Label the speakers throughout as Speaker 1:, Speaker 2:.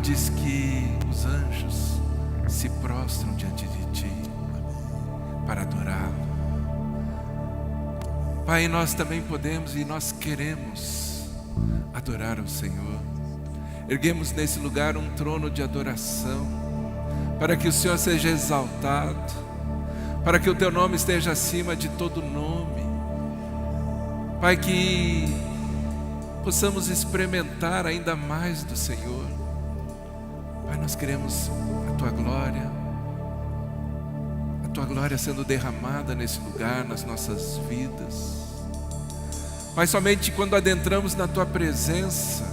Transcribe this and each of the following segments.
Speaker 1: diz que os anjos se prostram diante de Ti para adorá-lo. Pai, nós também podemos e nós queremos adorar o Senhor. Erguemos nesse lugar um trono de adoração, para que o Senhor seja exaltado, para que o Teu nome esteja acima de todo nome. Pai, que possamos experimentar ainda mais do Senhor. Pai, nós queremos a Tua glória sendo derramada nesse lugar, nas nossas vidas. Pai, somente quando adentramos na Tua presença,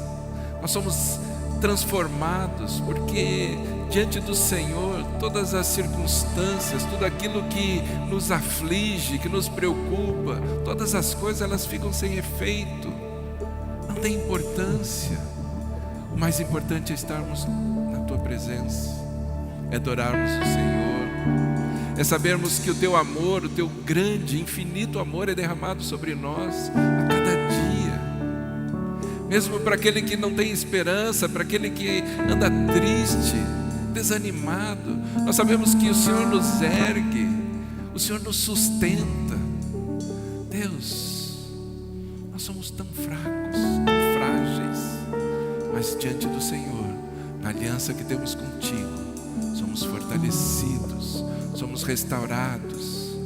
Speaker 1: nós somos transformados, porque diante do Senhor, todas as circunstâncias, tudo aquilo que nos aflige, que nos preocupa, todas as coisas, elas ficam sem efeito, não tem importância. O mais importante é estarmos na Tua presença, é adorarmos o Senhor, é sabermos que o Teu amor, o Teu grande, infinito amor é derramado sobre nós a cada dia. Mesmo para aquele que não tem esperança, para aquele que anda triste, desanimado, nós sabemos que o Senhor nos ergue, o Senhor nos sustenta. Deus, nós somos tão fracos, tão frágeis, mas diante do Senhor, na aliança que temos contigo, somos fortalecidos, somos restaurados.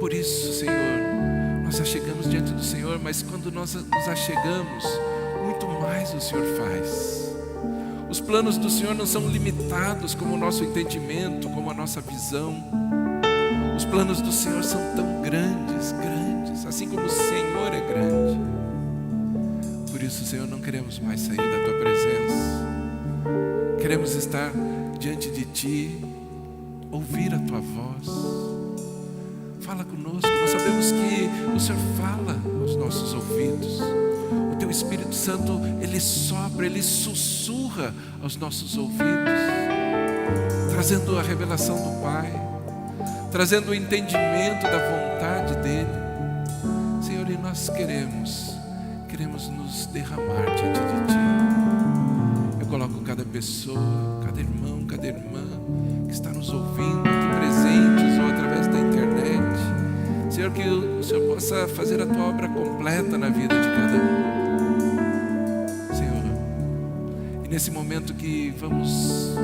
Speaker 1: Por isso, Senhor, nós achegamos diante do Senhor, mas quando nós nos achegamos, muito mais o Senhor faz. Os planos do Senhor não são limitados como o nosso entendimento, como a nossa visão. Os planos do Senhor são tão grandes, assim como o Senhor é grande. Por isso, Senhor, não queremos mais sair da Tua presença. Queremos estar diante de Ti, ouvir a Tua voz. Fala conosco. Nós sabemos que o Senhor fala aos nossos ouvidos. O Teu Espírito Santo, Ele sopra, Ele sussurra aos nossos ouvidos, trazendo a revelação do Pai, trazendo o entendimento da vontade dEle. Senhor, e nós queremos nos derramar diante de Ti. Eu coloco cada pessoa, cada irmão, cada irmã que está nos ouvindo aqui presentes ou através da internet. Senhor, que o Senhor possa fazer a Tua obra completa na vida de cada um. Senhor, e nesse momento que vamos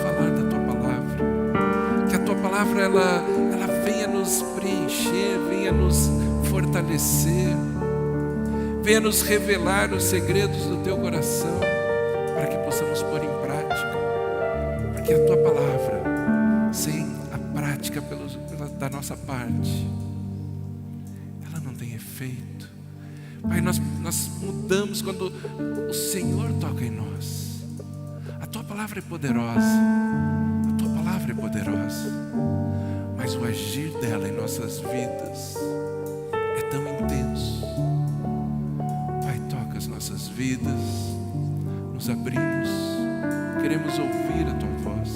Speaker 1: falar da Tua palavra, que a Tua palavra ela venha nos preencher, venha nos fortalecer, venha nos revelar os segredos do Teu coração, para que possamos pôr em prática. Porque a Tua palavra, sem a prática da nossa parte, ela não tem efeito. Pai, nós mudamos quando o Senhor toca em nós. A Tua palavra é poderosa, a Tua palavra é poderosa, mas o agir dela em nossas vidas é tão intenso. Pai, toca as nossas vidas, nos abrimos, queremos ouvir a Tua voz.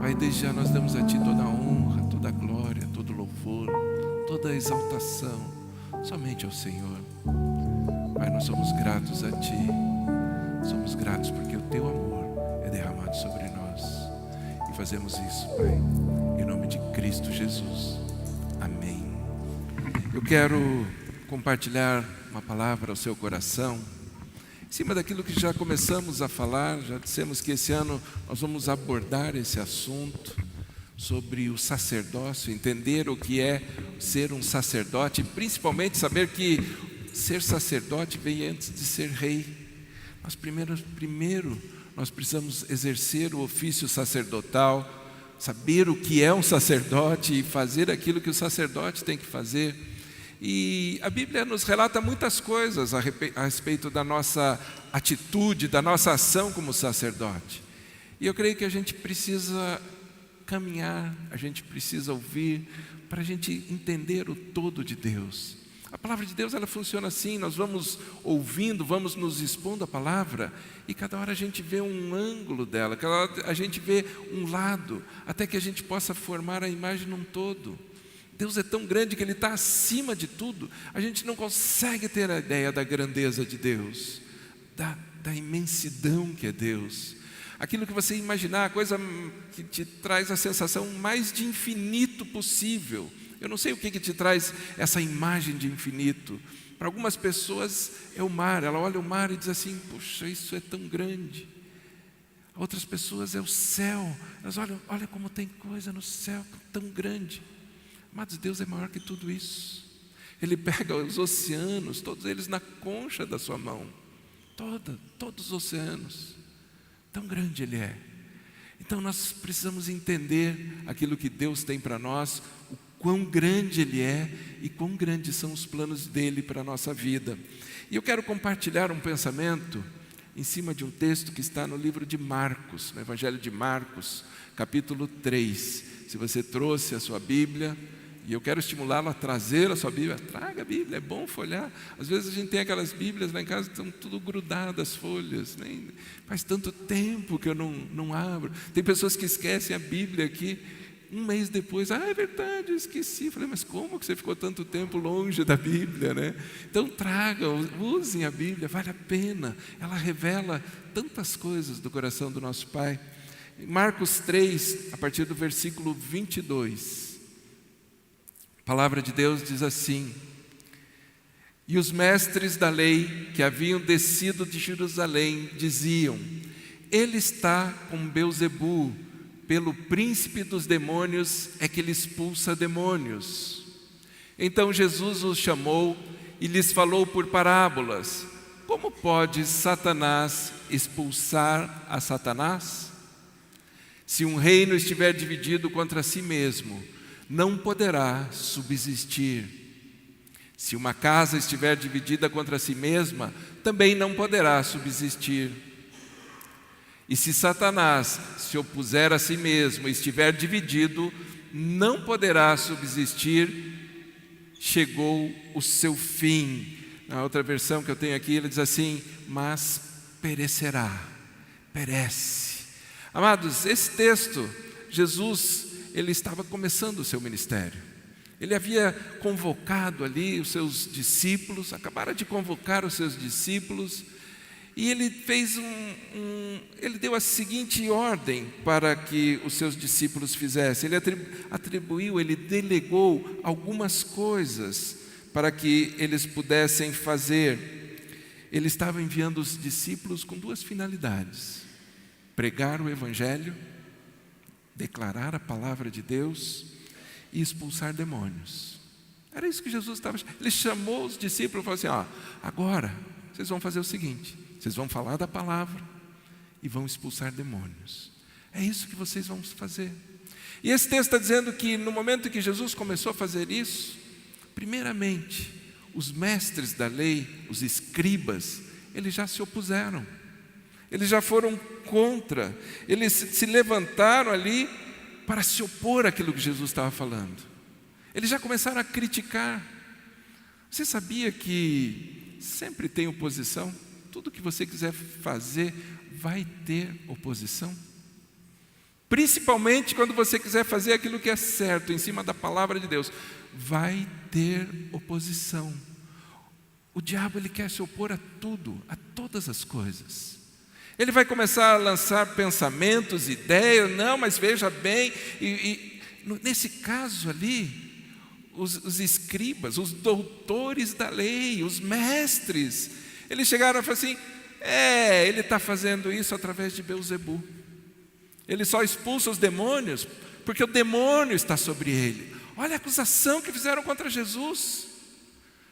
Speaker 1: Pai, desde já nós damos a Ti toda a honra, toda a glória, todo o louvor, toda a exaltação, somente ao Senhor. Pai, nós somos gratos a Ti, somos gratos porque o Teu amor é derramado sobre nós. E fazemos isso, Pai, em nome de Cristo Jesus. Amém. Eu quero compartilhar uma palavra ao seu coração, em cima daquilo que já começamos a falar. Já dissemos que esse ano nós vamos abordar esse assunto sobre o sacerdócio, entender o que é ser um sacerdote, e principalmente saber que ser sacerdote vem antes de ser rei. Mas primeiro nós precisamos exercer o ofício sacerdotal, saber o que é um sacerdote e fazer aquilo que o sacerdote tem que fazer. E a Bíblia nos relata muitas coisas a respeito da nossa atitude, da nossa ação como sacerdote. E eu creio que a gente precisa caminhar, a gente precisa ouvir, para a gente entender o todo de Deus. A palavra de Deus, ela funciona assim: nós vamos ouvindo, vamos nos expondo à palavra, e cada hora a gente vê um ângulo dela, cada hora a gente vê um lado, até que a gente possa formar a imagem num todo. Deus é tão grande que Ele está acima de tudo. A gente não consegue ter a ideia da grandeza de Deus, da imensidão que é Deus. Aquilo que você imaginar, a coisa que te traz a sensação mais de infinito possível. Eu não sei o que te traz essa imagem de infinito. Para algumas pessoas é o mar. Ela olha o mar e diz assim: puxa, isso é tão grande. Outras pessoas é o céu. Elas olha como tem coisa no céu tão grande. Mas Deus é maior que tudo isso. Ele pega os oceanos, todos eles na concha da sua mão. Todos os oceanos. Tão grande Ele é. Então nós precisamos entender aquilo que Deus tem para nós, o quão grande Ele é e quão grandes são os planos dEle para a nossa vida. E eu quero compartilhar um pensamento em cima de um texto que está no livro de Marcos, no Evangelho de Marcos, capítulo 3. Se você trouxe a sua Bíblia, e eu quero estimulá-lo a trazer a sua Bíblia, traga a Bíblia, é bom folhear. Às vezes a gente tem aquelas Bíblias lá em casa que estão tudo grudadas as folhas, faz tanto tempo que eu não abro. Tem pessoas que esquecem a Bíblia aqui, um mês depois, é verdade, eu esqueci. Eu falei, mas como que você ficou tanto tempo longe da Bíblia, né? Então tragam, usem a Bíblia, vale a pena. Ela revela tantas coisas do coração do nosso Pai. Em Marcos 3, a partir do versículo 22, a palavra de Deus diz assim: e os mestres da lei que haviam descido de Jerusalém diziam: ele está com Beelzebu, pelo príncipe dos demônios é que ele expulsa demônios. Então Jesus os chamou e lhes falou por parábolas: como pode Satanás expulsar a Satanás? Se um reino estiver dividido contra si mesmo, não poderá subsistir. Se uma casa estiver dividida contra si mesma, também não poderá subsistir. E se Satanás se opuser a si mesmo e estiver dividido, não poderá subsistir. Chegou o seu fim. Na outra versão que eu tenho aqui, ele diz assim: mas perecerá, perece. Amados, esse texto, Jesus, ele estava começando o seu ministério. Ele havia convocado ali os seus discípulos, acabara de convocar os seus discípulos, e ele fez ele deu a seguinte ordem para que os seus discípulos fizessem. Ele ele delegou algumas coisas para que eles pudessem fazer. Ele estava enviando os discípulos com duas finalidades: pregar o Evangelho, declarar a palavra de Deus e expulsar demônios. Era isso que Jesus estava. Ele chamou os discípulos e falou assim: agora vocês vão fazer o seguinte: vocês vão falar da palavra e vão expulsar demônios. É isso que vocês vão fazer. E esse texto está dizendo que no momento em que Jesus começou a fazer isso, primeiramente, os mestres da lei, os escribas, eles já se opuseram. Eles já foram contra. Eles se levantaram ali para se opor àquilo que Jesus estava falando. Eles já começaram a criticar. Você sabia que sempre tem oposição? Tudo que você quiser fazer vai ter oposição. Principalmente quando você quiser fazer aquilo que é certo, em cima da palavra de Deus, vai ter oposição. O diabo, ele quer se opor a tudo, a todas as coisas. Ele vai começar a lançar pensamentos, ideias, não, mas veja bem, nesse caso ali, os escribas, os doutores da lei, os mestres, eles chegaram e falaram assim: ele está fazendo isso através de Beelzebu. Ele só expulsa os demônios porque o demônio está sobre ele. Olha a acusação que fizeram contra Jesus.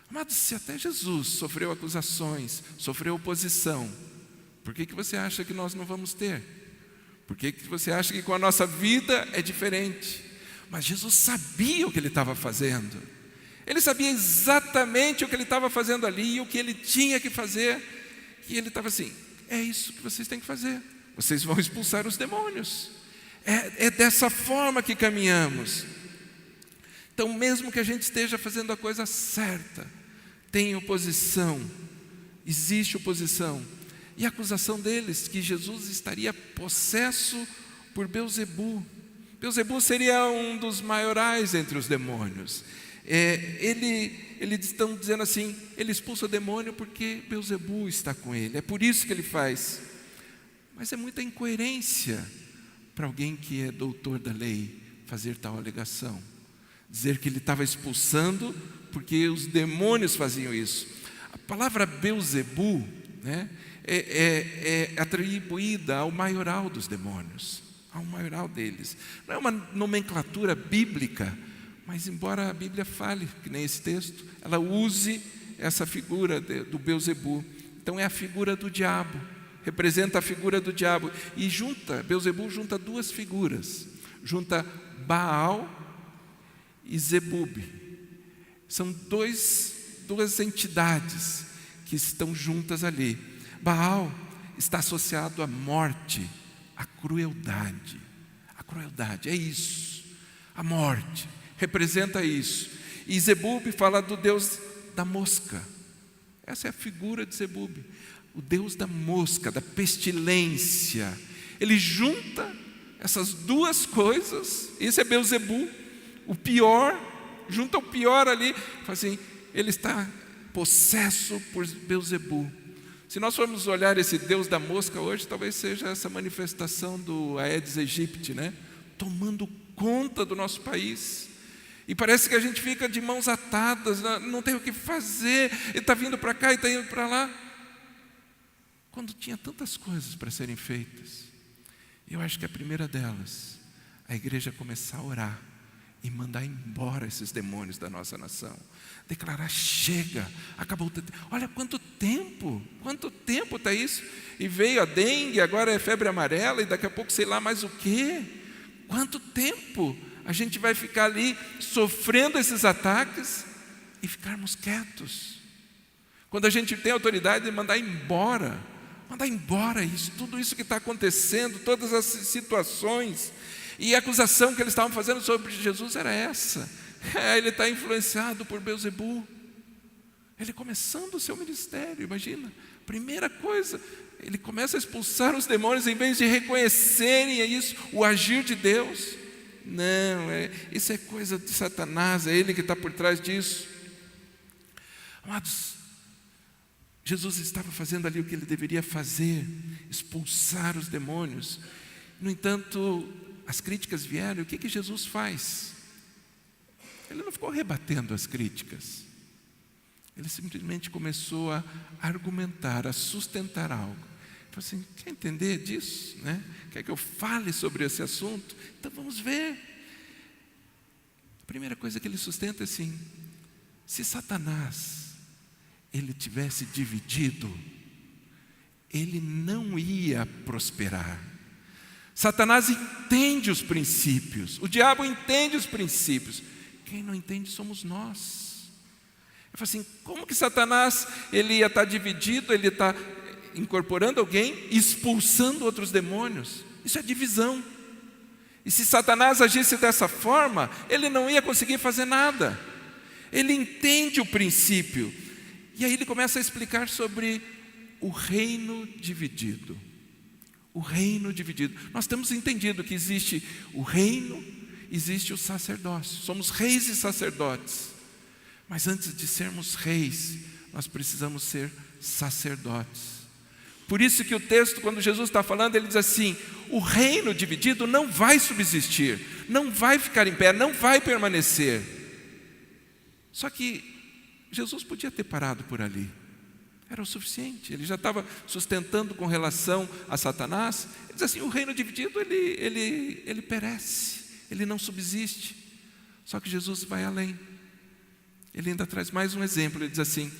Speaker 1: Mas se até Jesus sofreu acusações, sofreu oposição, por que você acha que nós não vamos ter? Por que você acha que com a nossa vida é diferente? Mas Jesus sabia o que ele estava fazendo. Ele sabia exatamente o que ele estava fazendo ali e o que ele tinha que fazer. E ele estava assim: é isso que vocês têm que fazer. Vocês vão expulsar os demônios. É dessa forma que caminhamos. Então, mesmo que a gente esteja fazendo a coisa certa, tem oposição, existe oposição. E a acusação deles, que Jesus estaria possesso por Beelzebu. Beelzebu seria um dos maiorais entre os demônios. Eles estão dizendo assim, ele expulsa o demônio porque Beelzebu está com ele, é por isso que ele faz. Mas é muita incoerência para alguém que é doutor da lei fazer tal alegação. Dizer que ele estava expulsando porque os demônios faziam isso. A palavra Beelzebu, né, é atribuída ao maioral dos demônios, ao maioral deles. Não é uma nomenclatura bíblica, mas embora a Bíblia fale, que nem esse texto, ela use essa figura do Beelzebu. Então é a figura do diabo, representa a figura do diabo. E Beelzebu junta duas figuras, junta Baal e Zebub. São duas entidades que estão juntas ali. Baal está associado à morte, à crueldade. A crueldade é isso, a morte representa isso. E Zebub fala do Deus da mosca. Essa é a figura de Zebub, o Deus da mosca, da pestilência. Ele junta essas duas coisas. Isso é Beelzebu, o pior, junta o pior ali, fala assim, ele está possesso por Beelzebu. Se nós formos olhar esse Deus da mosca hoje, talvez seja essa manifestação do Aedes aegypti, né? Tomando conta do nosso país. E parece que a gente fica de mãos atadas, não tem o que fazer, ele está vindo para cá e está indo para lá. Quando tinha tantas coisas para serem feitas. Eu acho que a primeira delas, a igreja começar a orar e mandar embora esses demônios da nossa nação. Declarar, chega, acabou. Olha quanto tempo está isso. E veio a dengue, agora é febre amarela, e daqui a pouco sei lá mais o quê. Quanto tempo a gente vai ficar ali sofrendo esses ataques e ficarmos quietos? Quando a gente tem autoridade de mandar embora isso, tudo isso que está acontecendo, todas as situações. E a acusação que eles estavam fazendo sobre Jesus era essa. Ele está influenciado por Beelzebu. Ele começando o seu ministério, imagina. Primeira coisa, ele começa a expulsar os demônios em vez de reconhecerem isso, o agir de Deus. Não, isso é coisa de Satanás, é ele que está por trás disso. Amados, Jesus estava fazendo ali o que ele deveria fazer, expulsar os demônios. No entanto, as críticas vieram, o que Jesus faz? Ele não ficou rebatendo as críticas. Ele simplesmente começou a argumentar, a sustentar algo. Ele falou assim, quer entender disso? Né? Quer que eu fale sobre esse assunto? Então vamos ver. A primeira coisa que ele sustenta é assim, se Satanás, ele tivesse dividido, ele não ia prosperar. Satanás entende os princípios, o diabo entende os princípios. Quem não entende somos nós. Eu falo assim, como que Satanás ele ia estar dividido, ele está incorporando alguém, expulsando outros demônios? Isso é divisão. E se Satanás agisse dessa forma, ele não ia conseguir fazer nada. Ele entende o princípio. E aí ele começa a explicar sobre o reino dividido. O reino dividido. Nós temos entendido que existe o reino, existe o sacerdócio. Somos reis e sacerdotes. Mas antes de sermos reis, nós precisamos ser sacerdotes. Por isso que o texto, quando Jesus está falando, ele diz assim, o reino dividido não vai subsistir, não vai ficar em pé, não vai permanecer. Só que Jesus podia ter parado por ali. Era o suficiente, ele já estava sustentando com relação a Satanás. Ele diz assim, o reino dividido, ele perece, ele não subsiste. Só que Jesus vai além. Ele ainda traz mais um exemplo, ele diz assim,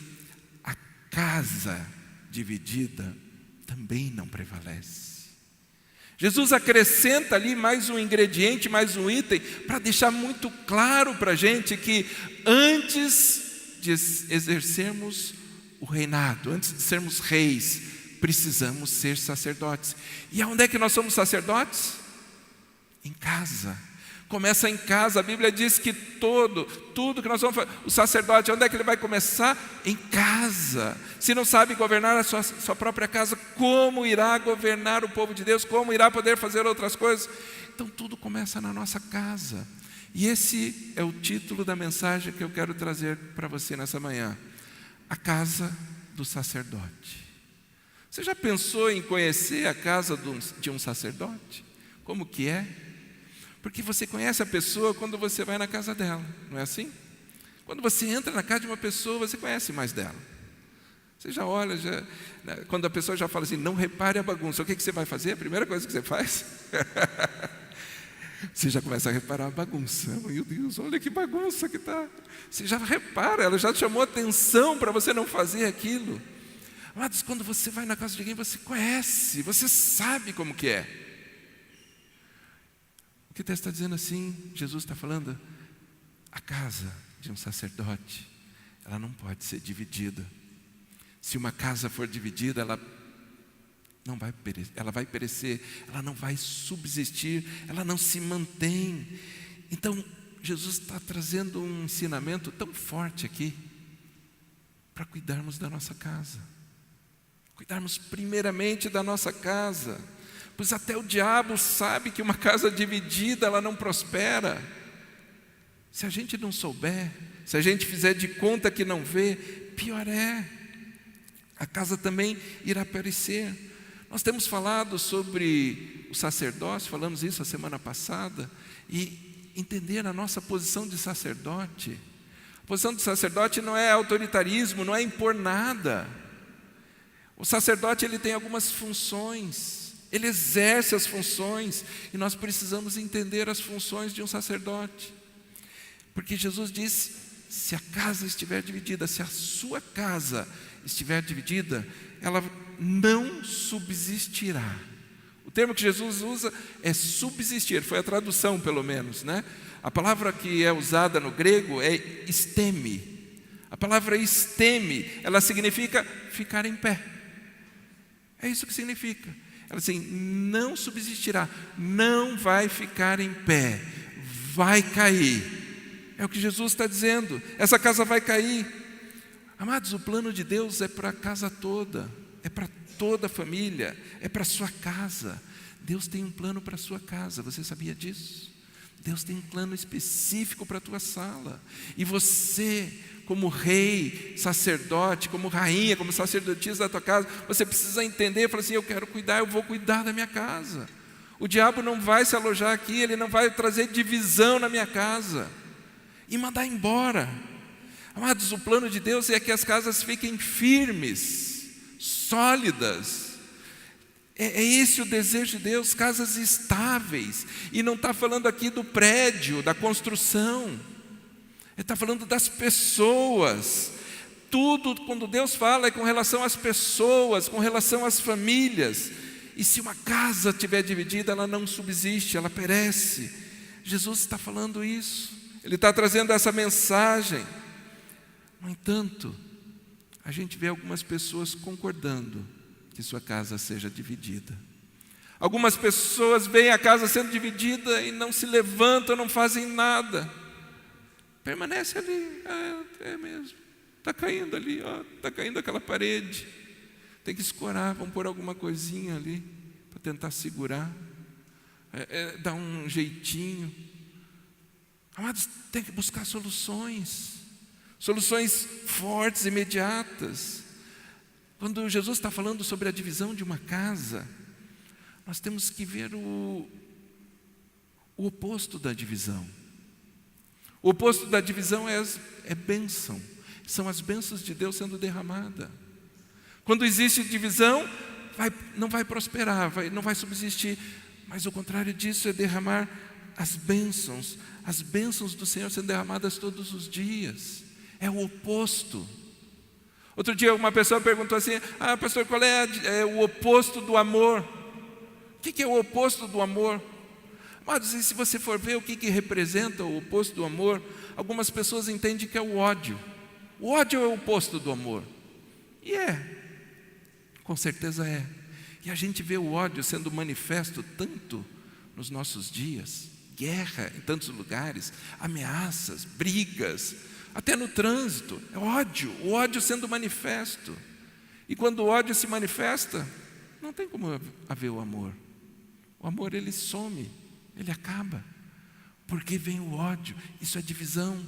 Speaker 1: a casa dividida também não prevalece. Jesus acrescenta ali mais um ingrediente, mais um item, para deixar muito claro para a gente que antes de exercermos o reinado, antes de sermos reis, precisamos ser sacerdotes. E aonde é que nós somos sacerdotes? Em casa. Começa em casa, a Bíblia diz que tudo que nós vamos fazer, o sacerdote, onde é que ele vai começar? Em casa. Se não sabe governar a sua própria casa, como irá governar o povo de Deus? Como irá poder fazer outras coisas? Então tudo começa na nossa casa. E esse é o título da mensagem que eu quero trazer para você nessa manhã: a casa do sacerdote. Você já pensou em conhecer a casa de um sacerdote? Como que é? Porque você conhece a pessoa quando você vai na casa dela, não é assim? Quando você entra na casa de uma pessoa, você conhece mais dela. Você já olha, quando a pessoa já fala assim, não repare a bagunça, o que você vai fazer? A primeira coisa que você faz, você já começa a reparar a bagunça. Meu Deus, olha que bagunça que está. Você já repara, ela já chamou atenção para você não fazer aquilo. Mas quando você vai na casa de alguém, você conhece, você sabe como que é. O que o texto está dizendo assim, Jesus está falando, a casa de um sacerdote, ela não pode ser dividida. Se uma casa for dividida, ela vai perecer, ela não vai subsistir, ela não se mantém. Então, Jesus está trazendo um ensinamento tão forte aqui, para cuidarmos da nossa casa. Cuidarmos primeiramente da nossa casa, pois até o diabo sabe que uma casa dividida, ela não prospera. Se a gente não souber, se a gente fizer de conta que não vê, pior é. A casa também irá perecer. Nós temos falado sobre o sacerdócio, falamos isso a semana passada, e entender a nossa posição de sacerdote. A posição de sacerdote não é autoritarismo, não é impor nada. O sacerdote, ele tem algumas funções, ele exerce as funções, e nós precisamos entender as funções de um sacerdote. Porque Jesus disse, se a casa estiver dividida, se a sua casa estiver dividida, ela não subsistirá. O termo que Jesus usa é subsistir, foi a tradução pelo menos, né? A palavra que é usada no grego é esteme. A palavra esteme, ela significa ficar em pé. É isso que significa. Ela assim, não subsistirá, não vai ficar em pé, vai cair. É o que Jesus está dizendo, essa casa vai cair. Amados, o plano de Deus é para a casa toda, é para toda a família, é para a sua casa. Deus tem um plano para a sua casa, você sabia disso? Deus tem um plano específico para a tua sala. E você, como rei, sacerdote, como rainha, como sacerdotisa da tua casa, você precisa entender, falar assim, eu quero cuidar, eu vou cuidar da minha casa. O diabo não vai se alojar aqui, ele não vai trazer divisão na minha casa e mandar embora. Amados, o plano de Deus é que as casas fiquem firmes, sólidas. É esse o desejo de Deus, casas estáveis. E não está falando aqui do prédio, da construção. Ele está falando das pessoas. Tudo, quando Deus fala, é com relação às pessoas, com relação às famílias. E se uma casa estiver dividida, ela não subsiste, ela perece. Jesus está falando isso. Ele está trazendo essa mensagem. No entanto, a gente vê algumas pessoas concordando que sua casa seja dividida. Algumas pessoas veem a casa sendo dividida e não se levantam, não fazem nada. Permanece ali, é mesmo, está caindo ali, está caindo aquela parede. Tem que escorar, vamos pôr alguma coisinha ali para tentar segurar, dar um jeitinho. Amados, tem que buscar soluções fortes, imediatas. Quando Jesus está falando sobre a divisão de uma casa, nós temos que ver o oposto da divisão. O oposto da divisão é bênção, são as bênçãos de Deus sendo derramadas. Quando existe divisão, não vai prosperar, não vai subsistir, mas o contrário disso é derramar as bênçãos do Senhor sendo derramadas todos os dias. É o oposto. Outro dia uma pessoa perguntou assim, pastor, qual é o oposto do amor? O que é o oposto do amor? Mas se você for ver o que representa o oposto do amor, algumas pessoas entendem que é o ódio. O ódio é o oposto do amor. E com certeza é. E a gente vê o ódio sendo manifesto tanto nos nossos dias. Guerra em tantos lugares, ameaças, brigas, até no trânsito, o ódio sendo manifesto. E quando o ódio se manifesta, não tem como haver o amor. O amor, ele some, ele acaba. Porque vem o ódio, isso é divisão.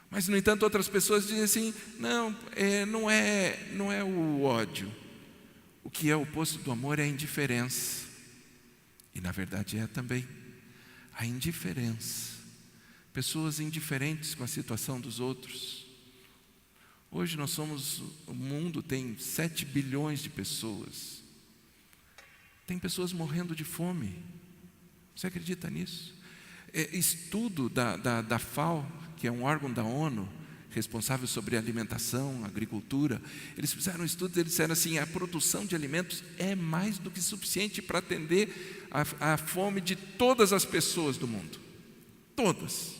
Speaker 1: Mas, no entanto, outras pessoas dizem assim, não é o ódio. O que é o oposto do amor é a indiferença. E, na verdade, é também a indiferença. Pessoas indiferentes com a situação dos outros. Hoje o mundo tem 7 bilhões de pessoas. Tem pessoas morrendo de fome. Você acredita nisso? Estudo da FAO, que é um órgão da ONU, responsável sobre alimentação, agricultura, eles fizeram um estudo, eles disseram assim, a produção de alimentos é mais do que suficiente para atender a fome de todas as pessoas do mundo. Todas.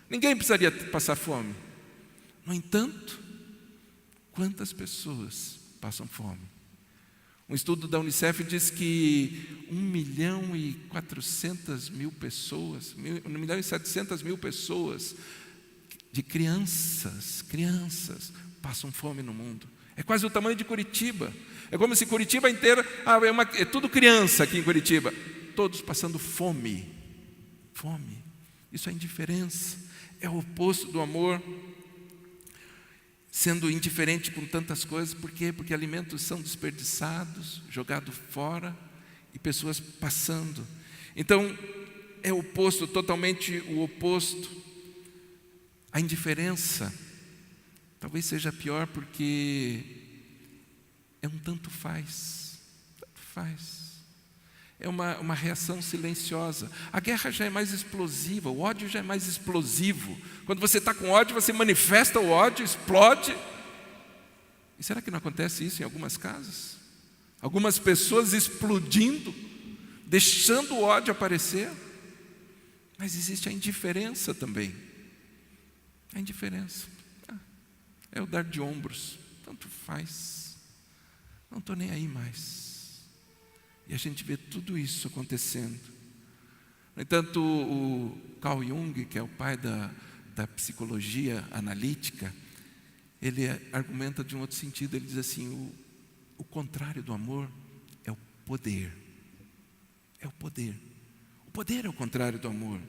Speaker 1: Ninguém precisaria passar fome. No entanto, quantas pessoas passam fome? Um estudo da Unicef diz que 1.400.000 pessoas, 1.700.000 pessoas de crianças passam fome no mundo. É quase o tamanho de Curitiba. É como se Curitiba inteira, é tudo criança aqui em Curitiba. Todos passando fome. Fome. Isso é indiferença. É o oposto do amor. Sendo indiferente com tantas coisas. Por quê? Porque alimentos são desperdiçados, jogados fora, e pessoas passando. Então, é o oposto, totalmente o oposto. A indiferença talvez seja pior porque é um tanto faz. É uma reação silenciosa. A guerra já é mais explosiva, o ódio já é mais explosivo. Quando você está com ódio, você manifesta o ódio, explode. E será que não acontece isso em algumas casas? Algumas pessoas explodindo, deixando o ódio aparecer. Mas existe a indiferença também. A indiferença. É o dar de ombros. Tanto faz. Não estou nem aí mais. E a gente vê tudo isso acontecendo. No entanto, o Carl Jung, que é o pai da psicologia analítica, ele argumenta de um outro sentido. Ele diz assim, o contrário do amor é o poder. É o poder. O poder é o contrário do amor.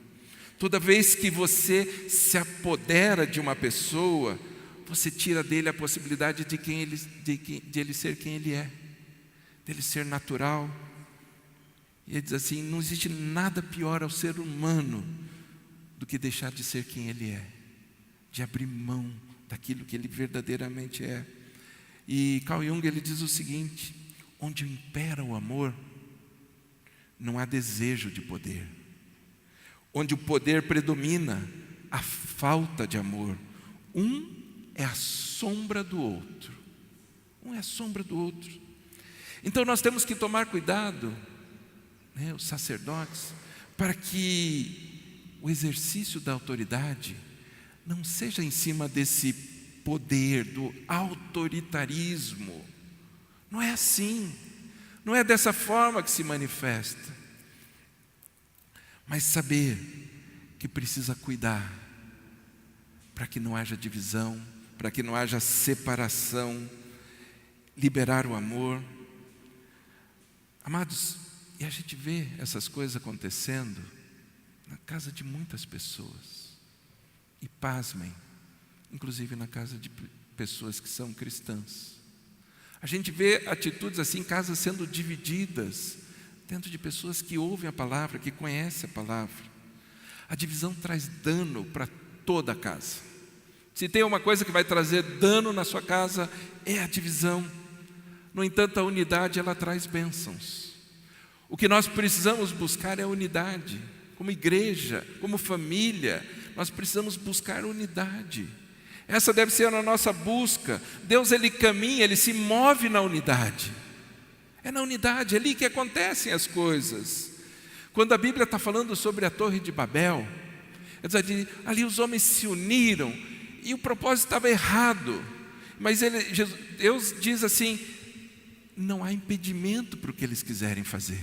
Speaker 1: Toda vez que você se apodera de uma pessoa, você tira dele a possibilidade de ele ser quem ele é, dele ser natural. E ele diz assim, não existe nada pior ao ser humano do que deixar de ser quem ele é, de abrir mão daquilo que ele verdadeiramente é. E Carl Jung, ele diz o seguinte, onde impera o amor, não há desejo de poder. Onde o poder predomina, a falta de amor. Um é a sombra do outro. Um é a sombra do outro. Então nós temos que tomar cuidado, os sacerdotes, para que o exercício da autoridade não seja em cima desse poder, do autoritarismo. Não é assim. Não é dessa forma que se manifesta. Mas saber que precisa cuidar para que não haja divisão, para que não haja separação, liberar o amor. Amados, e a gente vê essas coisas acontecendo na casa de muitas pessoas. E pasmem, inclusive na casa de pessoas que são cristãs. A gente vê atitudes assim, casas sendo divididas, dentro de pessoas que ouvem a palavra, que conhecem a palavra. A divisão traz dano para toda a casa. Se tem uma coisa que vai trazer dano na sua casa, é a divisão. No entanto, a unidade, ela traz bênçãos. O que nós precisamos buscar é a unidade. Como igreja, como família, nós precisamos buscar unidade. Essa deve ser a nossa busca. Deus, Ele caminha, Ele se move na unidade. É na unidade, é ali que acontecem as coisas. Quando a Bíblia está falando sobre a Torre de Babel, ali os homens se uniram e o propósito estava errado. Mas Deus diz assim, não há impedimento para o que eles quiserem fazer.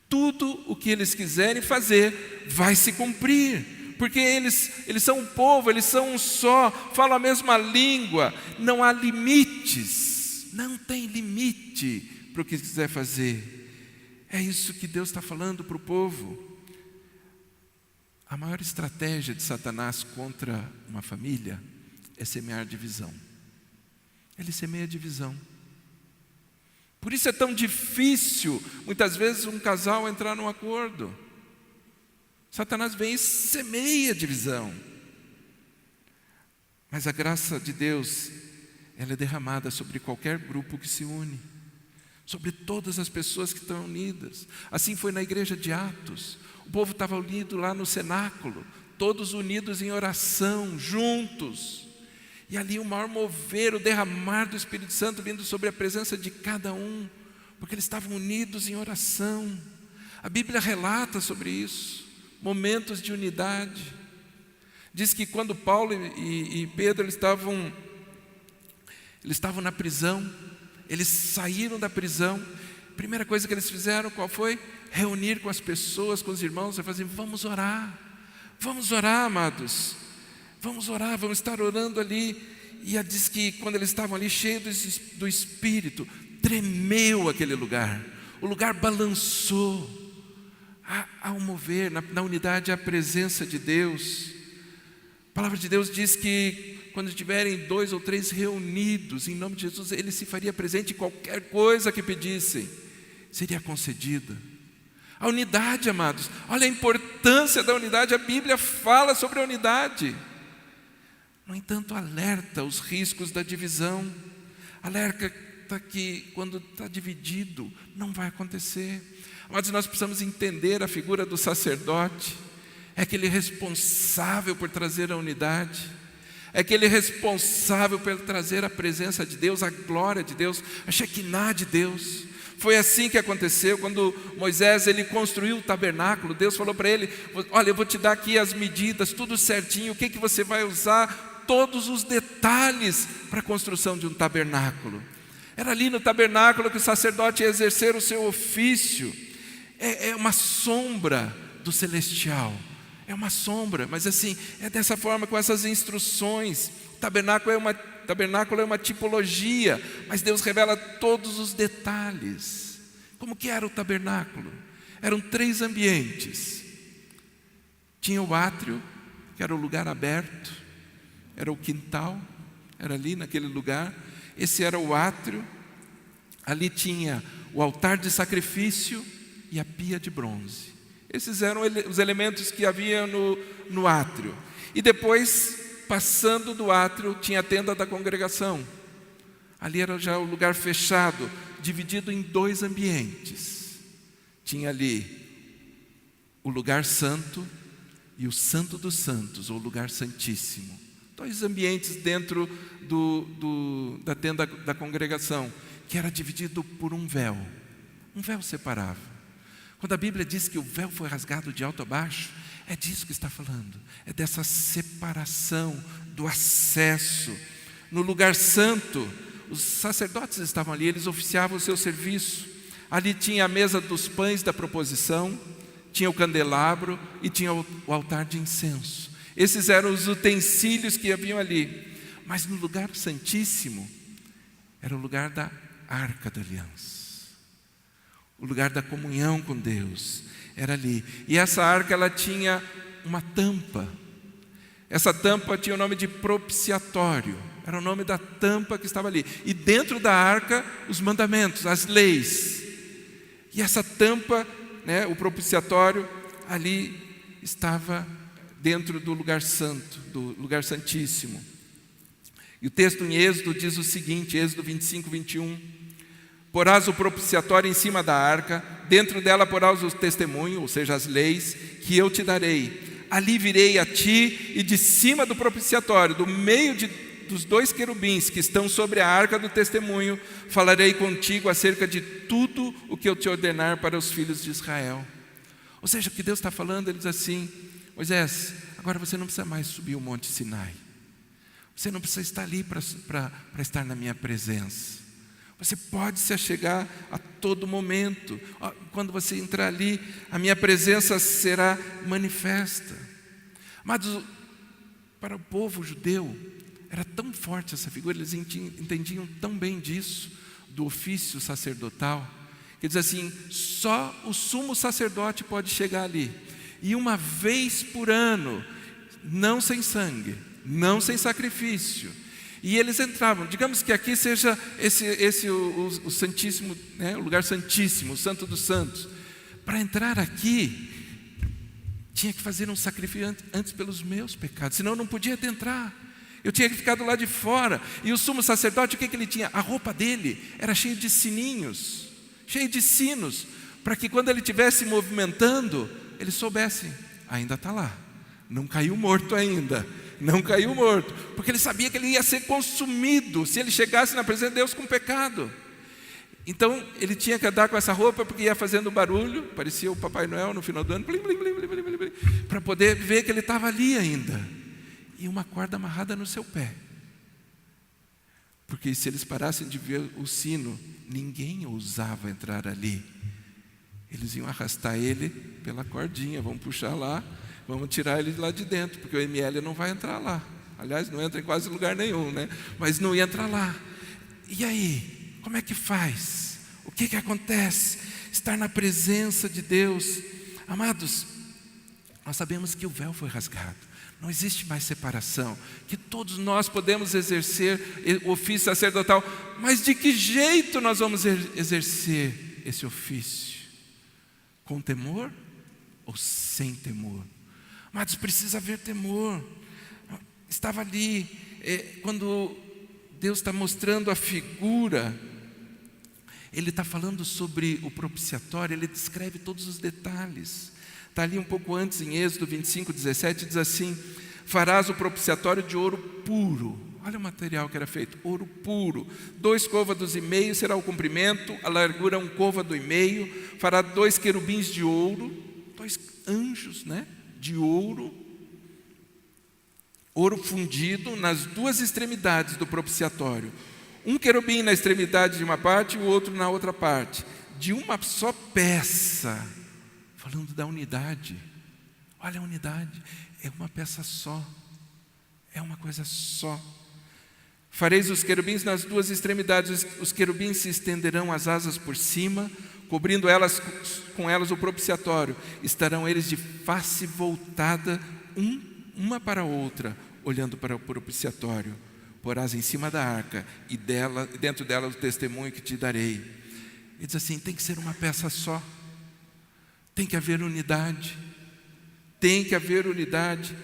Speaker 1: Tudo o que eles quiserem fazer vai se cumprir. Porque eles são um povo, eles são um só, falam a mesma língua. Não há limites, não tem limite para o que quiser fazer. É isso que Deus está falando para o povo. A maior estratégia de Satanás contra uma família é semear divisão. Ele semeia divisão. Por isso é tão difícil, muitas vezes, um casal entrar num acordo. Satanás vem e semeia divisão. Mas a graça de Deus, ela é derramada sobre qualquer grupo que se une, sobre todas as pessoas que estão unidas. Assim foi na igreja de Atos. O povo estava unido lá no cenáculo, todos unidos em oração, juntos. E ali o maior mover, o derramar do Espírito Santo vindo sobre a presença de cada um, porque eles estavam unidos em oração. A Bíblia relata sobre isso, momentos de unidade. Diz que quando Paulo e Pedro eles estavam na prisão, eles saíram da prisão, a primeira coisa que eles fizeram, qual foi? Reunir com as pessoas, com os irmãos, e fazer, vamos orar, amados, vamos orar, vamos estar orando ali. E diz que quando eles estavam ali, cheios do Espírito, tremeu aquele lugar, o lugar balançou. Há um mover, na unidade, a presença de Deus. A palavra de Deus diz que quando estiverem 2 ou 3 reunidos, em nome de Jesus, Ele se faria presente, qualquer coisa que pedissem, seria concedida. A unidade, amados, olha a importância da unidade, a Bíblia fala sobre a unidade. No entanto, alerta os riscos da divisão, alerta que quando está dividido, não vai acontecer. Mas nós precisamos entender a figura do sacerdote, é aquele responsável por trazer a unidade, é aquele responsável por trazer a presença de Deus, a glória de Deus, a Shekinah de Deus. Foi assim que aconteceu quando Moisés ele construiu o tabernáculo. Deus falou para ele, olha, eu vou te dar aqui as medidas, tudo certinho, o que você vai usar, todos os detalhes para a construção de um tabernáculo. Era ali no tabernáculo que o sacerdote ia exercer o seu ofício. É uma sombra do celestial, é uma sombra, mas assim, é dessa forma, com essas instruções. O tabernáculo é uma tipologia, mas Deus revela todos os detalhes. Como que era o tabernáculo? Eram 3 ambientes. Tinha o átrio, que era o lugar aberto, era o quintal, era ali naquele lugar. Esse era o átrio. Ali tinha o altar de sacrifício e a pia de bronze. Esses eram os elementos que havia no átrio. E depois, passando do átrio, tinha a tenda da congregação. Ali era já o lugar fechado, dividido em 2 ambientes. Tinha ali o lugar santo e o santo dos santos, ou lugar santíssimo. 2 ambientes dentro da tenda da congregação, que era dividido por um véu separava. Quando a Bíblia diz que o véu foi rasgado de alto a baixo, é disso que está falando, é dessa separação, do acesso. No lugar santo, os sacerdotes estavam ali, eles oficiavam o seu serviço. Ali tinha a mesa dos pães da proposição, tinha o candelabro e tinha o altar de incenso. Esses eram os utensílios que haviam ali. Mas no lugar santíssimo, era o lugar da arca da aliança. O lugar da comunhão com Deus, era ali. E essa arca, ela tinha uma tampa. Essa tampa tinha o nome de propiciatório. Era o nome da tampa que estava ali. E dentro da arca, os mandamentos, as leis. E essa tampa, o propiciatório, ali estava dentro do lugar santo, do lugar santíssimo. E o texto em Êxodo diz o seguinte, Êxodo 25, 21. Porás o propiciatório em cima da arca, dentro dela porás o testemunho, ou seja, as leis, que eu te darei. Ali virei a ti, e de cima do propiciatório, do meio dos 2 querubins que estão sobre a arca do testemunho, falarei contigo acerca de tudo o que eu te ordenar para os filhos de Israel. Ou seja, o que Deus está falando, Ele diz assim, Moisés, agora você não precisa mais subir o Monte Sinai. Você não precisa estar ali para estar na minha presença. Você pode se achegar a todo momento. Quando você entrar ali, a minha presença será manifesta. Mas para o povo judeu, era tão forte essa figura, eles entendiam tão bem disso, do ofício sacerdotal, que diz assim, só o sumo sacerdote pode chegar ali. e uma vez por ano, não sem sangue, não sem sacrifício. E eles entravam, digamos que aqui seja o Santíssimo, né, o lugar santíssimo, o Santo dos Santos. Para entrar aqui, tinha que fazer um sacrifício antes pelos meus pecados, senão eu não podia entrar. Eu tinha que ficar do lado de fora. E o sumo sacerdote, o que ele tinha? A roupa dele era cheia de sininhos, cheia de sinos, para que quando ele estivesse movimentando, ele soubesse, ainda está lá, não caiu morto ainda, não caiu morto, porque ele sabia que ele ia ser consumido se ele chegasse na presença de Deus com pecado. Então ele tinha que andar com essa roupa, porque ia fazendo barulho, parecia o Papai Noel no final do ano, para poder ver que ele estava ali ainda, e uma corda amarrada no seu pé, porque se eles parassem de ver o sino, ninguém ousava entrar ali. Eles iam arrastar ele pela cordinha, vamos puxar lá, vamos tirar ele lá de dentro, porque o ML não vai entrar lá. Aliás, não entra em quase lugar nenhum, né? Mas não ia entrar lá. E aí, como é que faz? O que acontece? Estar na presença de Deus. Amados, nós sabemos que o véu foi rasgado. Não existe mais separação, que todos nós podemos exercer o ofício sacerdotal, mas de que jeito nós vamos exercer esse ofício? Com temor ou sem temor? Mas precisa haver temor. Estava ali, quando Deus está mostrando a figura, Ele está falando sobre o propiciatório, Ele descreve todos os detalhes. Está ali um pouco antes, em Êxodo 25:17, diz assim: farás o propiciatório de ouro puro. Olha o material que era feito, ouro puro, 2 côvados e meio será o comprimento, a largura 1 côvado e meio, fará 2 querubins de ouro, 2 anjos, né, de ouro, ouro fundido nas 2 extremidades do propiciatório, um querubim na extremidade de uma parte e o outro na outra parte, de uma só peça, falando da unidade. Olha a unidade, é uma peça só, é uma coisa só. Fareis os querubins nas 2 extremidades, os querubins se estenderão as asas por cima, cobrindo com elas o propiciatório. Estarão eles de face voltada, uma para a outra, olhando para o propiciatório. Porás em cima da arca, e dentro dela o testemunho que te darei. Ele diz assim, tem que ser uma peça só. Tem que haver unidade. Tem que haver unidade.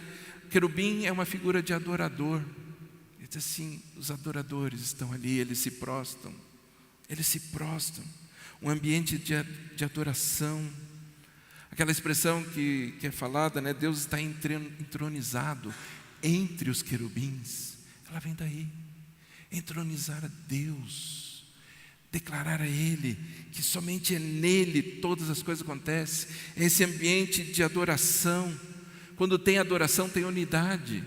Speaker 1: Querubim é uma figura de adorador. Ele diz assim, os adoradores estão ali, eles se prostram. Eles se prostram. Um ambiente de adoração. Aquela expressão que é falada, né? Deus está entronizado entre os querubins. Ela vem daí. Entronizar a Deus. Declarar a Ele que somente é nele todas as coisas acontecem. É esse ambiente de adoração. Quando tem adoração, tem unidade.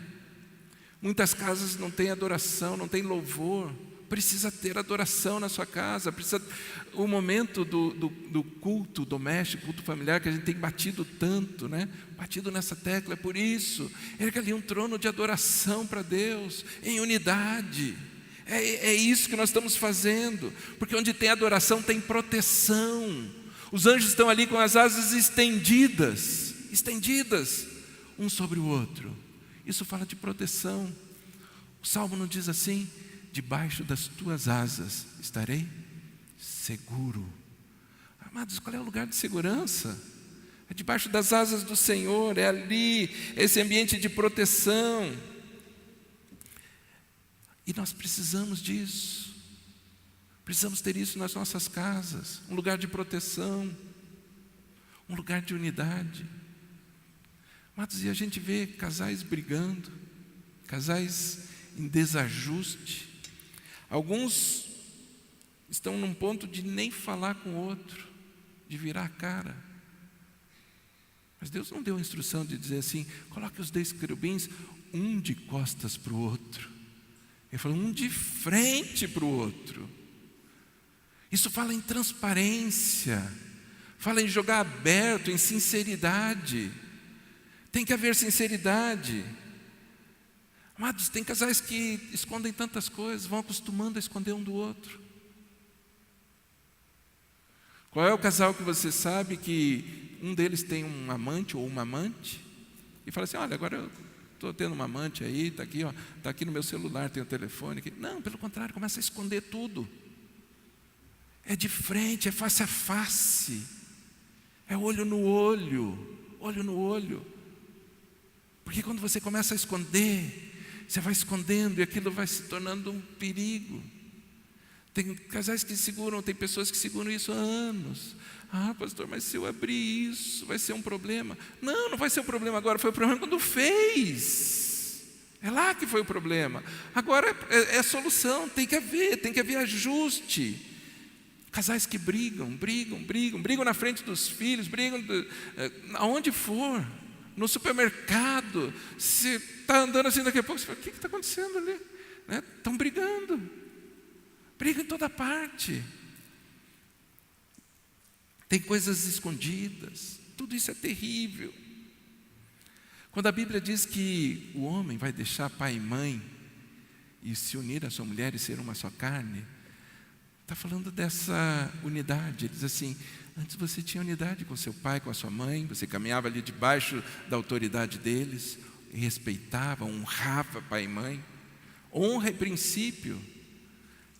Speaker 1: Muitas casas não tem adoração, não tem louvor. Precisa ter adoração na sua casa. Precisa o momento do culto doméstico, culto familiar, que a gente tem batido tanto, né? Batido nessa tecla. É por isso, erga ali um trono de adoração para Deus, em unidade. É isso que nós estamos fazendo, porque onde tem adoração tem proteção. Os anjos estão ali com as asas estendidas, um sobre o outro. Isso fala de proteção. O Salmo não diz assim: debaixo das tuas asas estarei seguro. Amados, qual é o lugar de segurança? É debaixo das asas do Senhor, é ali, esse ambiente de proteção. E nós precisamos disso. Precisamos ter isso nas nossas casas, um lugar de proteção, um lugar de unidade. Amados, e a gente vê casais brigando, casais em desajuste. Alguns estão num ponto de nem falar com o outro, de virar a cara. Mas Deus não deu a instrução de dizer assim: coloque os 2 querubins, um de costas para o outro. Ele falou, um de frente para o outro. Isso fala em transparência, fala em jogar aberto, em sinceridade. Tem que haver sinceridade. Amados, tem casais que escondem tantas coisas, vão acostumando a esconder um do outro. Qual é o casal que você sabe que um deles tem um amante ou uma amante e fala assim: olha, agora eu estou tendo uma amante aí, está aqui, ó, tá aqui no meu celular, tem o telefone aqui. Não, pelo contrário, começa a esconder tudo. É de frente, é face a face, é olho no olho, olho no olho. Porque quando você começa a esconder, você vai escondendo e aquilo vai se tornando um perigo. Tem casais que seguram, tem pessoas que seguram isso há anos. Ah, pastor, mas se eu abrir isso, vai ser um problema. Não, não vai ser um problema agora, foi o problema quando fez. É lá que foi o problema. Agora é a solução, tem que haver ajuste. Casais que brigam na frente dos filhos, brigam aonde for, no supermercado. Você está andando assim, daqui a pouco você fala: o que está acontecendo ali? Estão brigando. Briga em toda parte. Tem coisas escondidas. Tudo isso é terrível. Quando a Bíblia diz que o homem vai deixar pai e mãe e se unir à sua mulher e ser uma só carne, está falando dessa unidade. Ele diz assim: antes você tinha unidade com seu pai, com a sua mãe, você caminhava ali debaixo da autoridade deles, e respeitava, honrava pai e mãe. Honra é princípio,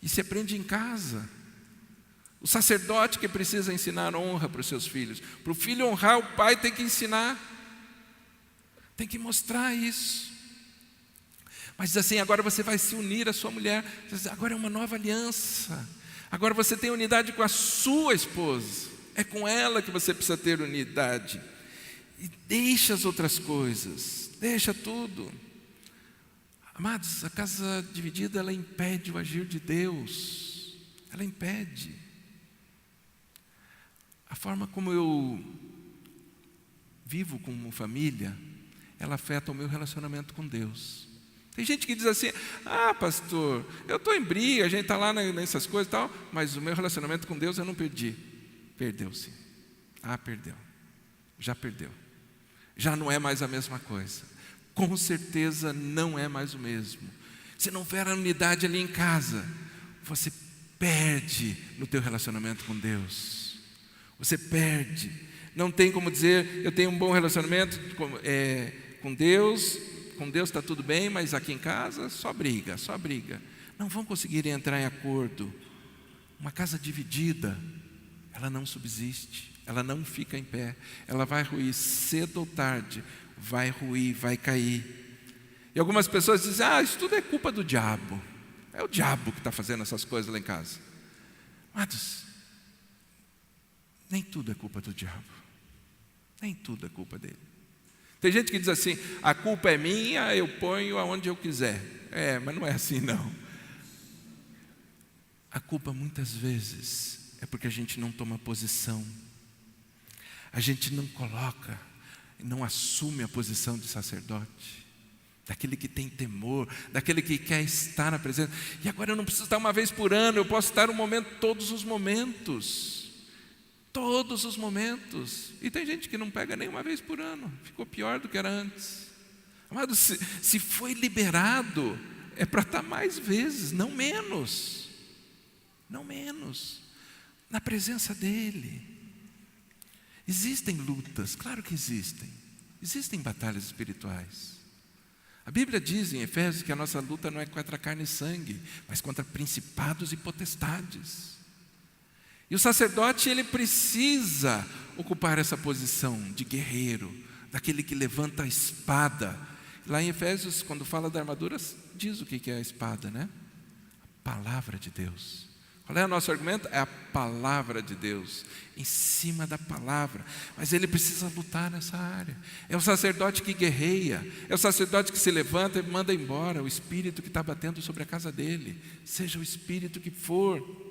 Speaker 1: e se aprende em casa. O sacerdote que precisa ensinar honra para os seus filhos. Para o filho honrar o pai, tem que ensinar, tem que mostrar isso. Mas diz assim: agora você vai se unir à sua mulher. Agora é uma nova aliança. Agora você tem unidade com a sua esposa. É com ela que você precisa ter unidade. E deixa as outras coisas, deixa tudo. Amados, a casa dividida, ela impede o agir de Deus. Ela impede. A forma como eu vivo como família, ela afeta o meu relacionamento com Deus. Tem gente que diz assim: ah, pastor, eu estou em briga, a gente está lá nessas coisas e tal, mas o meu relacionamento com Deus eu não perdi. Perdeu sim. Ah, perdeu. Já perdeu. Já não é mais a mesma coisa. Com certeza não é mais o mesmo. Se não houver a unidade ali em casa, você perde no teu relacionamento com Deus. Você perde. Não tem como dizer: eu tenho um bom relacionamento com Deus está tudo bem, mas aqui em casa só briga. Não vão conseguir entrar em acordo. Uma casa dividida, ela não subsiste, ela não fica em pé, ela vai ruir cedo ou tarde, vai ruir, vai cair. E algumas pessoas dizem: ah, isso tudo é culpa do diabo, é o diabo que está fazendo essas coisas lá em casa. Mas nem tudo é culpa do diabo, nem tudo é culpa dele. Tem gente que diz assim: a culpa é minha, eu ponho aonde eu quiser. Mas não é assim não. A culpa muitas vezes é porque a gente não toma posição. A gente não coloca, não assume a posição de sacerdote, daquele que tem temor, daquele que quer estar na presença. E agora eu não preciso estar uma vez por ano, eu posso estar um momento, todos os momentos. Todos os momentos. E tem gente que não pega nem uma vez por ano. Ficou pior do que era antes. Amado, se foi liberado, é para estar mais vezes, não menos. Não menos. Na presença dEle. Existem lutas, claro que existem. Existem batalhas espirituais. A Bíblia diz em Efésios que a nossa luta não é contra carne e sangue, mas contra principados e potestades. E o sacerdote, ele precisa ocupar essa posição de guerreiro, daquele que levanta a espada. Lá em Efésios, quando fala da armadura, diz o que é a espada, né? A palavra de Deus. Qual é o nosso argumento? É a palavra de Deus, em cima da palavra. Mas ele precisa lutar nessa área. É o sacerdote que guerreia, é o sacerdote que se levanta e manda embora o espírito que está batendo sobre a casa dele, seja o espírito que for.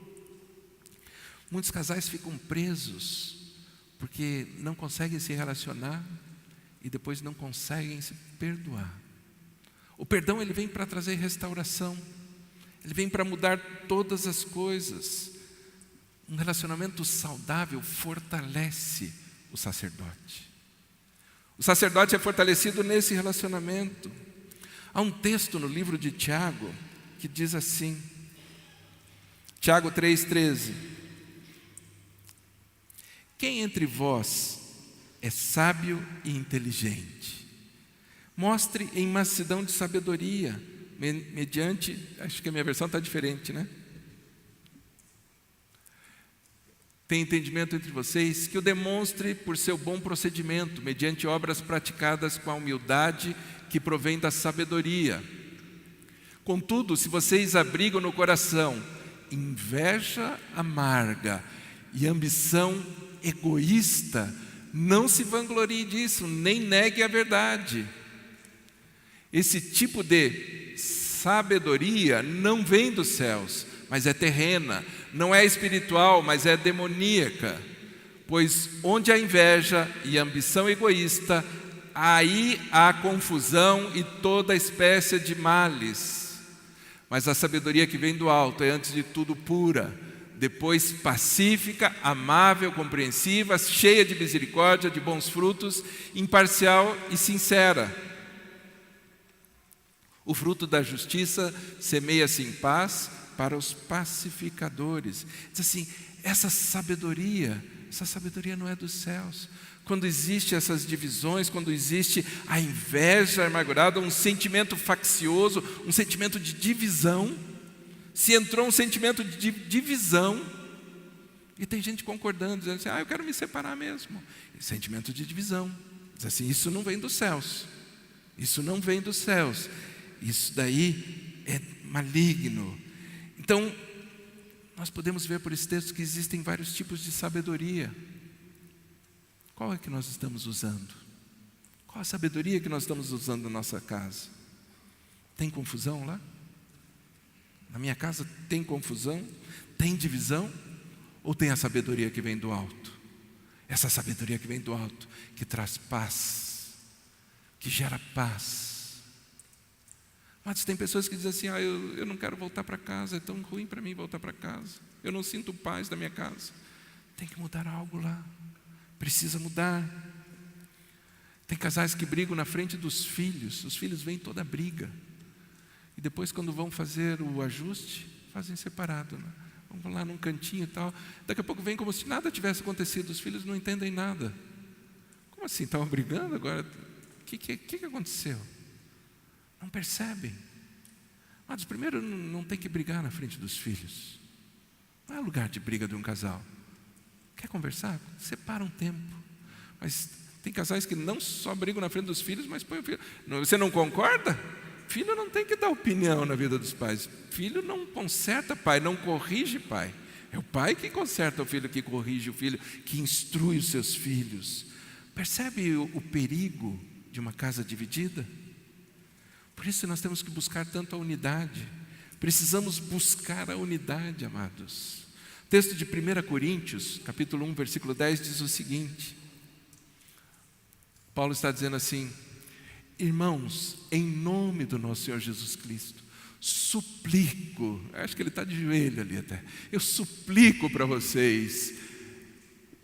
Speaker 1: Muitos casais ficam presos porque não conseguem se relacionar e depois não conseguem se perdoar. O perdão, ele vem para trazer restauração, ele vem para mudar todas as coisas. Um relacionamento saudável fortalece o sacerdote. O sacerdote é fortalecido nesse relacionamento. Há um texto no livro de Tiago que diz assim, Tiago 3,13: Quem entre vós é sábio e inteligente? Mostre em mansidão de sabedoria, mediante, acho que a minha versão está diferente, né? Tem entendimento entre vocês, que o demonstre por seu bom procedimento, mediante obras praticadas com a humildade que provém da sabedoria. Contudo, se vocês abrigam no coração inveja amarga e ambição egoísta, não se vanglorie disso, nem negue a verdade. Esse tipo de sabedoria não vem dos céus, mas é terrena, não é espiritual, mas é demoníaca. Pois onde há inveja e ambição egoísta, aí há confusão e toda espécie de males. Mas a sabedoria que vem do alto é antes de tudo pura, depois pacífica, amável, compreensiva, cheia de misericórdia, de bons frutos, imparcial e sincera. O fruto da justiça semeia-se em paz para os pacificadores. Diz assim, essa sabedoria não é dos céus. Quando existem essas divisões, quando existe a inveja amargurada, um sentimento faccioso, um sentimento de divisão, se entrou um sentimento de divisão, e tem gente concordando, dizendo assim, eu quero me separar mesmo. Sentimento de divisão. Diz assim, isso não vem dos céus. Isso não vem dos céus. Isso daí é maligno. Então, nós podemos ver por esse texto que existem vários tipos de sabedoria. Qual é que nós estamos usando? Qual a sabedoria que nós estamos usando na nossa casa? Tem confusão lá? Na minha casa tem confusão? Tem divisão? Ou tem a sabedoria que vem do alto? Essa sabedoria que vem do alto, que traz paz, que gera paz. Mas tem pessoas que dizem assim, eu não quero voltar para casa, é tão ruim para mim voltar para casa. Eu não sinto paz na minha casa. Tem que mudar algo lá. Precisa mudar. Tem casais que brigam na frente dos filhos. Os filhos veem toda a briga. E depois, quando vão fazer o ajuste, fazem separado, né? Vão lá num cantinho e tal. Daqui a pouco vem como se nada tivesse acontecido. Os filhos não entendem nada. Como assim? Estavam brigando agora? O que aconteceu? Não percebem. Mas primeiro, não tem que brigar na frente dos filhos. Não é lugar de briga de um casal. Quer conversar? Separa um tempo. Mas tem casais que não só brigam na frente dos filhos, mas põe o filho. Você não concorda? Filho não tem que dar opinião na vida dos pais. Filho não conserta pai, não corrige pai. É o pai que conserta o filho, que corrige o filho, que instrui os seus filhos. Percebe o perigo de uma casa dividida? Por isso nós temos que buscar tanto a unidade. Precisamos buscar a unidade, amados. O texto de 1 Coríntios, capítulo 1, versículo 10, diz o seguinte. Paulo está dizendo assim, irmãos, em nome do nosso Senhor Jesus Cristo, suplico, acho que ele está de joelho ali até, eu suplico para vocês,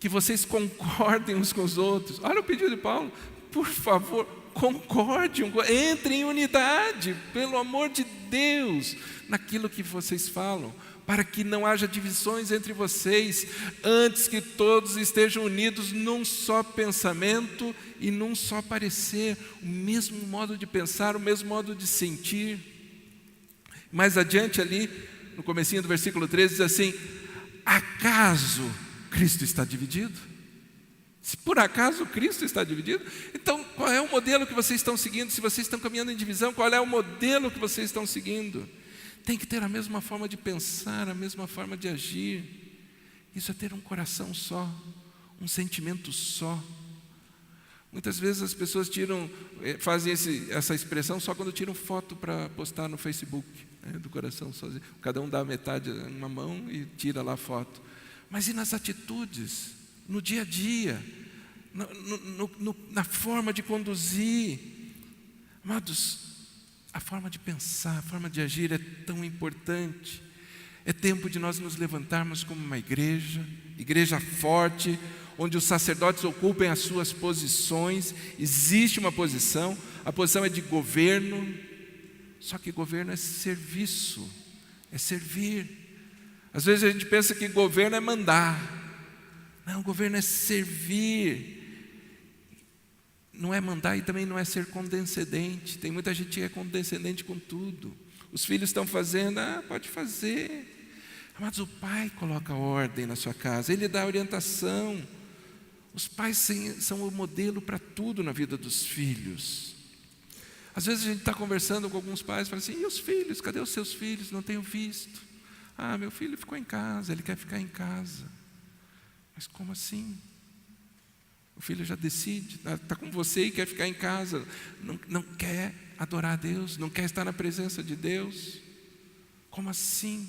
Speaker 1: que vocês concordem uns com os outros. Olha o pedido de Paulo, por favor, concordem, entrem em unidade, pelo amor de Deus, naquilo que vocês falam, para que não haja divisões entre vocês, antes que todos estejam unidos num só pensamento e num só parecer, o mesmo modo de pensar, o mesmo modo de sentir. Mais adiante ali, no comecinho do versículo 13, diz assim, acaso Cristo está dividido? Se por acaso Cristo está dividido, então qual é o modelo que vocês estão seguindo? Se vocês estão caminhando em divisão, qual é o modelo que vocês estão seguindo? Tem que ter a mesma forma de pensar, a mesma forma de agir. Isso é ter um coração só, um sentimento só. Muitas vezes as pessoas fazem essa expressão só quando tiram foto para postar no Facebook, né, do coração sozinho. Cada um dá metade, uma mão e tira lá a foto. Mas e nas atitudes, no dia a dia, na forma de conduzir? Amados, a forma de pensar, a forma de agir é tão importante. É tempo de nós nos levantarmos como uma igreja forte, onde os sacerdotes ocupem as suas posições. Existe uma posição, a posição é de governo, só que governo é serviço, é servir. Às vezes a gente pensa que governo é mandar. Não, o governo é servir. Não é mandar e também não é ser condescendente. Tem muita gente que é condescendente com tudo. Os filhos estão fazendo, pode fazer. Mas o pai coloca ordem na sua casa, ele dá orientação. Os pais são o modelo para tudo na vida dos filhos. Às vezes a gente está conversando com alguns pais e fala assim: e os filhos? Cadê os seus filhos? Não tenho visto. Meu filho ficou em casa, ele quer ficar em casa. Mas como assim? O filho já decide, está com você e quer ficar em casa, não quer adorar a Deus, não quer estar na presença de Deus. Como assim?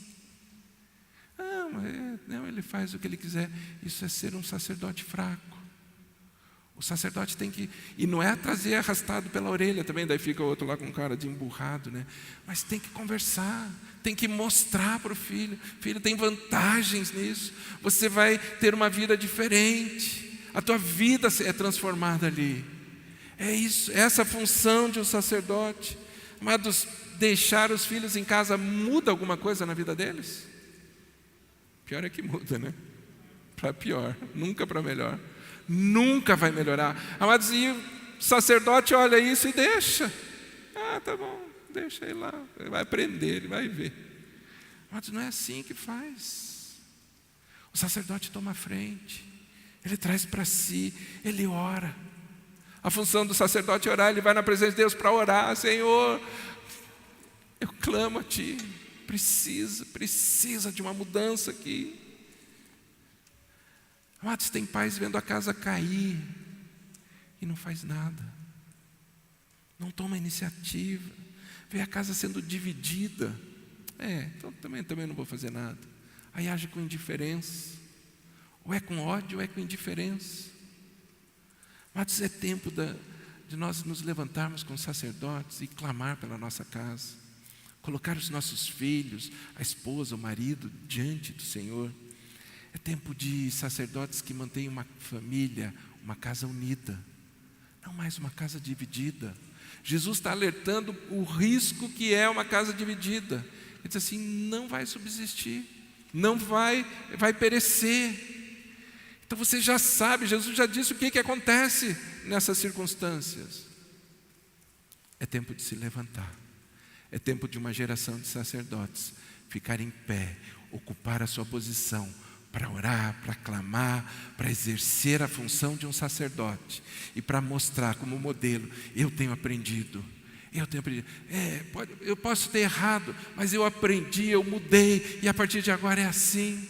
Speaker 1: Não, ele faz o que ele quiser. Isso é ser um sacerdote fraco. O sacerdote tem que, e não é trazer arrastado pela orelha também, daí fica o outro lá com cara de emburrado, né? Mas tem que conversar, tem que mostrar para o filho: filho, tem vantagens nisso, você vai ter uma vida diferente, a tua vida é transformada ali. É isso, essa a função de um sacerdote. Amados, deixar os filhos em casa muda alguma coisa na vida deles? Pior é que muda, né? Para pior, nunca para melhor. Nunca vai melhorar. Amados, e o sacerdote olha isso e deixa. Tá bom, deixa ele lá. Ele vai aprender, ele vai ver. Amados, não é assim que faz. O sacerdote toma a frente. Ele traz para si, ele ora. A função do sacerdote é orar. Ele vai na presença de Deus para orar: Senhor, eu clamo a Ti. Precisa de uma mudança aqui. Amados, tem pais vendo a casa cair e não faz nada, não toma iniciativa, vê a casa sendo dividida, então também não vou fazer nada. Aí age com indiferença, ou é com ódio ou é com indiferença. Amados, é tempo de nós nos levantarmos como sacerdotes e clamar pela nossa casa, colocar os nossos filhos, a esposa, o marido diante do Senhor. É tempo de sacerdotes que mantêm uma família, uma casa unida, não mais uma casa dividida. Jesus está alertando o risco que é uma casa dividida. Ele diz assim: não vai subsistir, não vai perecer. Então você já sabe, Jesus já disse o que acontece nessas circunstâncias. É tempo de se levantar, é tempo de uma geração de sacerdotes ficar em pé, ocupar a sua posição, para orar, para clamar, para exercer a função de um sacerdote e para mostrar como modelo: eu tenho aprendido. Eu posso ter errado, mas eu aprendi, eu mudei, e a partir de agora é assim.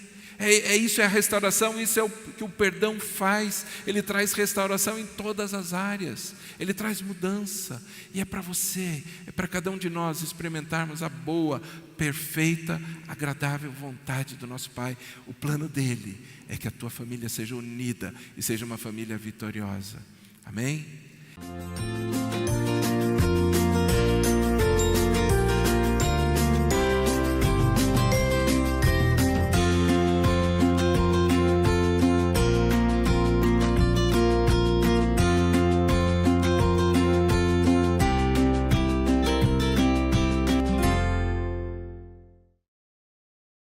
Speaker 1: Isso é a restauração, isso é o que o perdão faz. Ele traz restauração em todas as áreas, ele traz mudança. E é para você, é para cada um de nós experimentarmos a boa, perfeita, agradável vontade do nosso Pai. O plano dele é que a tua família seja unida e seja uma família vitoriosa. Amém?